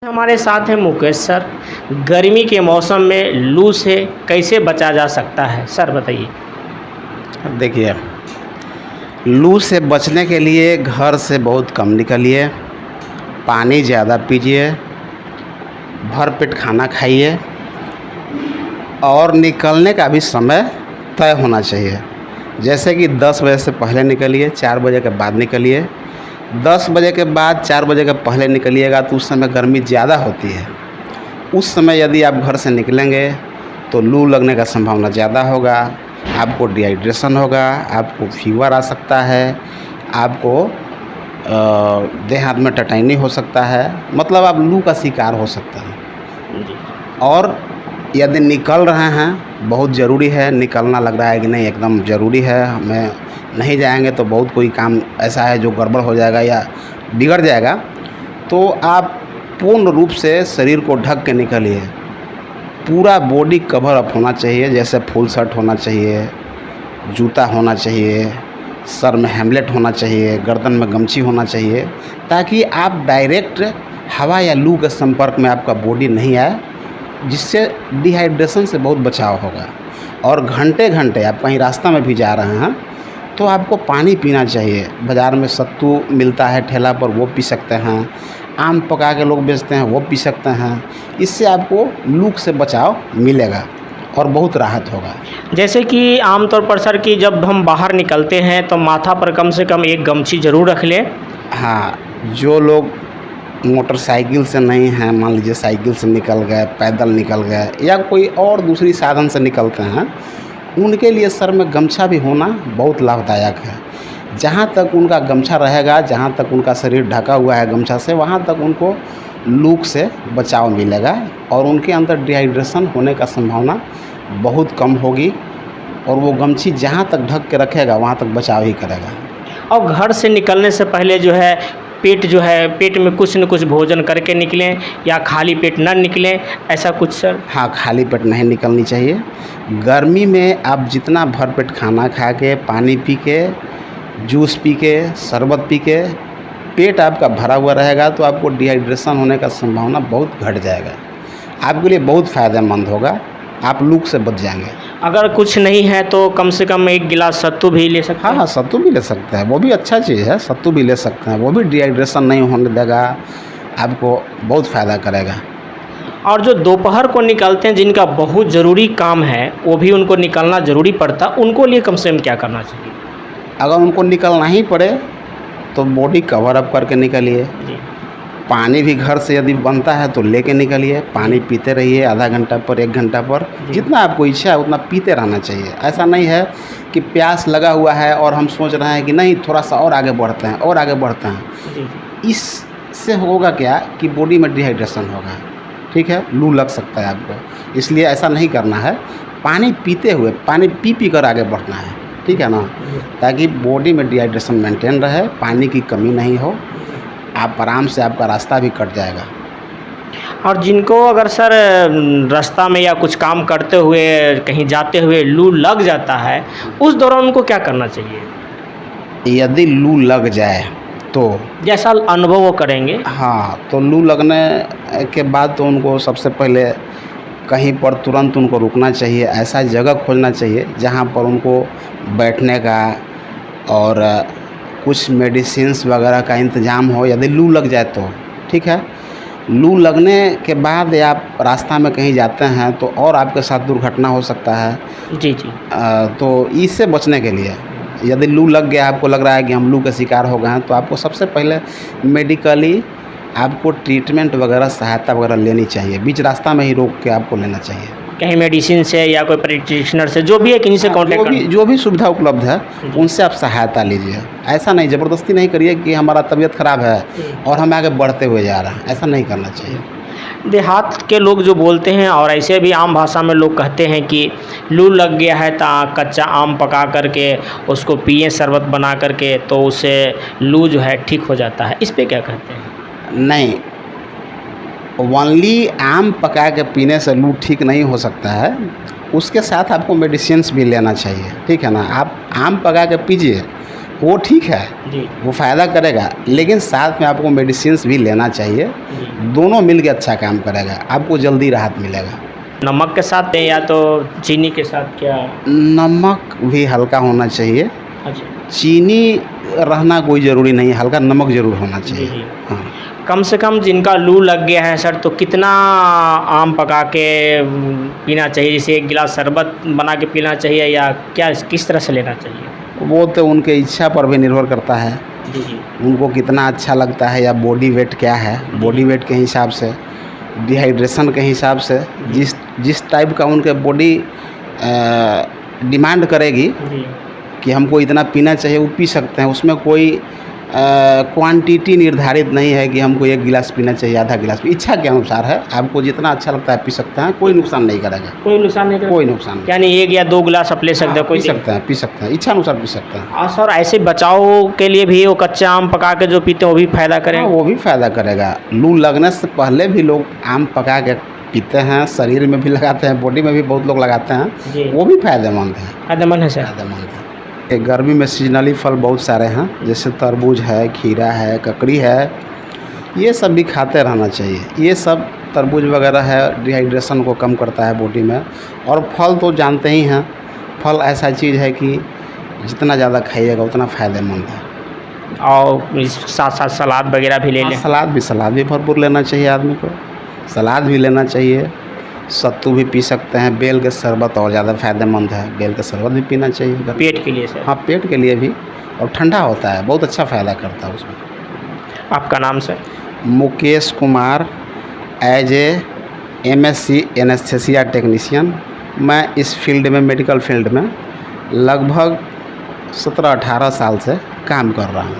हमारे साथ हैं मुकेश सर। गर्मी के मौसम में लू से कैसे बचा जा सकता है सर, बताइए। देखिए, लू से बचने के लिए घर से बहुत कम निकलिए, पानी ज़्यादा पीजिए, भरपेट खाना खाइए और निकलने का भी समय तय होना चाहिए। जैसे कि 10 बजे से पहले निकलिए, 4 बजे के बाद निकलिए। 10 बजे के बाद 4 बजे के पहले निकलिएगा तो उस समय गर्मी ज़्यादा होती है। उस समय यदि आप घर से निकलेंगे तो लू लगने का संभावना ज़्यादा होगा, आपको डिहाइड्रेशन होगा, आपको फीवर आ सकता है, आपको देह हाथ में टटैनी हो सकता है, मतलब आप लू का शिकार हो सकता है। और यदि निकल रहे हैं, बहुत ज़रूरी है, निकलना लग रहा है कि नहीं एकदम ज़रूरी है, हमें नहीं जाएंगे तो बहुत कोई काम ऐसा है जो गड़बड़ हो जाएगा या बिगड़ जाएगा, तो आप पूर्ण रूप से शरीर को ढक के निकलिए। पूरा बॉडी कवर अप होना चाहिए, जैसे फुल शर्ट होना चाहिए, जूता होना चाहिए, सर में हेमलेट होना चाहिए, गर्दन में गमछी होना चाहिए, ताकि आप डायरेक्ट हवा या लू के संपर्क में आपका बॉडी नहीं आए, जिससे डिहाइड्रेशन से बहुत बचाव होगा। और घंटे घंटे आप कहीं रास्ता में भी जा रहे हैं तो आपको पानी पीना चाहिए। बाज़ार में सत्तू मिलता है ठेला पर, वो पी सकते हैं। आम पका के लोग बेचते हैं, वो पी सकते हैं। इससे आपको लू से बचाव मिलेगा और बहुत राहत होगा। जैसे कि आमतौर पर सर कि जब हम बाहर निकलते हैं तो माथा पर कम से कम एक गमछी ज़रूर रख लें। हाँ, जो लोग मोटरसाइकिल से नहीं हैं, मान लीजिए साइकिल से निकल गए, पैदल निकल गए या कोई और दूसरी साधन से निकलते हैं, उनके लिए सर में गमछा भी होना बहुत लाभदायक है। जहाँ तक उनका गमछा रहेगा, जहाँ तक उनका शरीर ढका हुआ है गमछा से, वहाँ तक उनको लू से बचाव मिलेगा और उनके अंदर डिहाइड्रेशन होने का संभावना बहुत कम होगी। और वो गमछी जहाँ तक ढक के रखेगा वहाँ तक बचाव ही करेगा। और घर से निकलने से पहले जो है पेट में कुछ न कुछ भोजन करके निकलें या खाली पेट न निकलें, ऐसा कुछ सर? हाँ, खाली पेट नहीं निकलनी चाहिए। गर्मी में आप जितना भरपेट खाना खा के, पानी पी के, जूस पी के, शरबत पी के पेट आपका भरा हुआ रहेगा तो आपको डिहाइड्रेशन होने का संभावना बहुत घट जाएगा। आपके लिए बहुत फ़ायदेमंद होगा, आप लू से बच जाएंगे। अगर कुछ नहीं है तो कम से कम एक गिलास सत्तू भी ले सकते हैं। हाँ, सत्तू भी ले सकते हैं, वो भी अच्छा चीज़ है, सत्तू भी ले सकते हैं, वो भी डिहाइड्रेशन नहीं होने देगा, आपको बहुत फ़ायदा करेगा। और जो दोपहर को निकलते हैं, जिनका बहुत ज़रूरी काम है, वो भी उनको निकलना ज़रूरी पड़ता, उनको लिए कम से कम क्या करना चाहिए? अगर उनको निकलना ही पड़े तो बॉडी कवर अप करके निकलिए। पानी भी घर से यदि बनता है तो लेके निकलिए, पानी पीते रहिए आधा घंटा पर, 1 घंटा पर, जितना आपको इच्छा है उतना पीते रहना चाहिए। ऐसा नहीं है कि प्यास लगा हुआ है और हम सोच रहे हैं कि नहीं थोड़ा सा और आगे बढ़ते हैं और आगे बढ़ते हैं। इससे होगा क्या कि बॉडी में डिहाइड्रेशन होगा, ठीक है, लू लग सकता है आपको। इसलिए ऐसा नहीं करना है, पानी पीते हुए, पानी पी कर आगे बढ़ना है, ठीक है ना, ताकि बॉडी में डिहाइड्रेशन मेंटेन रहे, पानी की कमी नहीं हो, आप आराम से आपका रास्ता भी कट जाएगा। और जिनको अगर सर रास्ता में या कुछ काम करते हुए कहीं जाते हुए लू लग जाता है, उस दौरान उनको क्या करना चाहिए? यदि लू लग जाए तो जैसा अनुभव वो करेंगे। हाँ, तो लू लगने के बाद तो उनको सबसे पहले कहीं पर तुरंत उनको रुकना चाहिए, ऐसा जगह खोजना चाहिए जहाँ पर उनको बैठने का और कुछ मेडिसिन्स वगैरह का इंतज़ाम हो, यदि लू लग जाए तो, ठीक है। लू लगने के बाद या आप रास्ता में कहीं जाते हैं तो और आपके साथ दुर्घटना हो सकता है। जी। तो इससे बचने के लिए यदि लू लग गया, आपको लग रहा है कि हम लू के शिकार हो गए हैं, तो आपको सबसे पहले मेडिकली आपको ट्रीटमेंट वगैरह, सहायता वगैरह लेनी चाहिए। बीच रास्ता में ही रोक के आपको लेना चाहिए, कहीं मेडिसिन से या कोई प्रैक्टिशनर से, जो भी है किन्हीं से कांटेक्ट करना। जो भी सुविधा उपलब्ध है उनसे आप सहायता लीजिए। ऐसा नहीं, ज़बरदस्ती नहीं करिए कि हमारा तबीयत ख़राब है और हम आगे बढ़ते हुए जा रहे हैं, ऐसा नहीं करना चाहिए। देहात के लोग जो बोलते हैं और ऐसे भी आम भाषा में लोग कहते हैं कि लू लग गया है तो कच्चा आम पका करके उसको पिए, शरबत बना करके, तो उससे लू जो है ठीक हो जाता है। इस पे क्या कहते हैं? नहीं, ओनली आम पका के पीने से लू ठीक नहीं हो सकता है, उसके साथ आपको मेडिसिन्स भी लेना चाहिए, ठीक है ना। आप आम पका के पीजिए, वो ठीक है, जी वो फ़ायदा करेगा, लेकिन साथ में आपको मेडिसिन्स भी लेना चाहिए। जी। दोनों मिल के अच्छा काम करेगा, आपको जल्दी राहत मिलेगा। नमक के साथ या तो चीनी के साथ क्या? नमक भी हल्का होना चाहिए, अच्छा। चीनी रहना कोई ज़रूरी नहीं है, हल्का नमक ज़रूर होना जी, चाहिए। जी। हाँ, कम से कम जिनका लू लग गया है सर, तो कितना आम पका के पीना चाहिए? जैसे 1 गिलास शरबत बना के पीना चाहिए या क्या, किस तरह से लेना चाहिए? वो तो उनके इच्छा पर भी निर्भर करता है, जी, जी। उनको कितना अच्छा लगता है या बॉडी वेट क्या है, बॉडी वेट के हिसाब से, डिहाइड्रेशन के हिसाब से, जिस टाइप का उनके बॉडी डिमांड करेगी जी। कि हमको इतना पीना चाहिए, वो पी सकते हैं। उसमें कोई क्वांटिटी निर्धारित नहीं है कि हमको 1 गिलास पीना चाहिए, आधा गिलास, इच्छा के अनुसार है, आपको जितना अच्छा लगता है पी सकते हैं, कोई नुकसान नहीं करेगा, कोई नुकसान नहीं करेगा? कोई नुकसान नहीं। यानी 1 या 2 गिलास आप ले सकते हैं, कोई पी सकते हैं, पी सकते हैं, इच्छा अनुसार पी सकते हैं। और सर ऐसे बचाव के लिए भी वो कच्चा आम पका के जो पीते हैं वो भी फ़ायदा हाँ, करेगा? वो भी फ़ायदा करेगा। लू लगने से पहले भी लोग आम पका के पीते हैं, शरीर में भी लगाते हैं, बॉडी में भी बहुत लोग लगाते हैं, जी। वो भी फ़ायदेमंद है। फ़ायदेमंद है सर। फ़ायदेमंद है। ये गर्मी में सीजनली फल बहुत सारे हैं, जैसे तरबूज है, खीरा है, ककड़ी है, ये सब भी खाते रहना चाहिए। ये सब तरबूज वगैरह है, डिहाइड्रेशन को कम करता है बॉडी में। और फल तो जानते ही हैं, फल ऐसा चीज़ है कि जितना ज़्यादा खाइएगा उतना फ़ायदेमंद है। और इस साथ साथ सलाद वगैरह भी ले हाँ, लें? सलाद भी भरपूर लेना चाहिए आदमी को, सलाद भी लेना चाहिए, सत्तू भी पी सकते हैं, बेल के शरबत और ज़्यादा फ़ायदेमंद है, बेल का शरबत भी पीना चाहिए। पेट के लिए सर? हाँ, पेट के लिए भी, और ठंडा होता है, बहुत अच्छा फ़ायदा करता है उसमें। आपका नाम sir? Mukesh Kumar, as a MSc anaesthesia technician. मैं इस फील्ड में, मेडिकल फील्ड में लगभग 17-18 साल से काम कर रहा हूँ।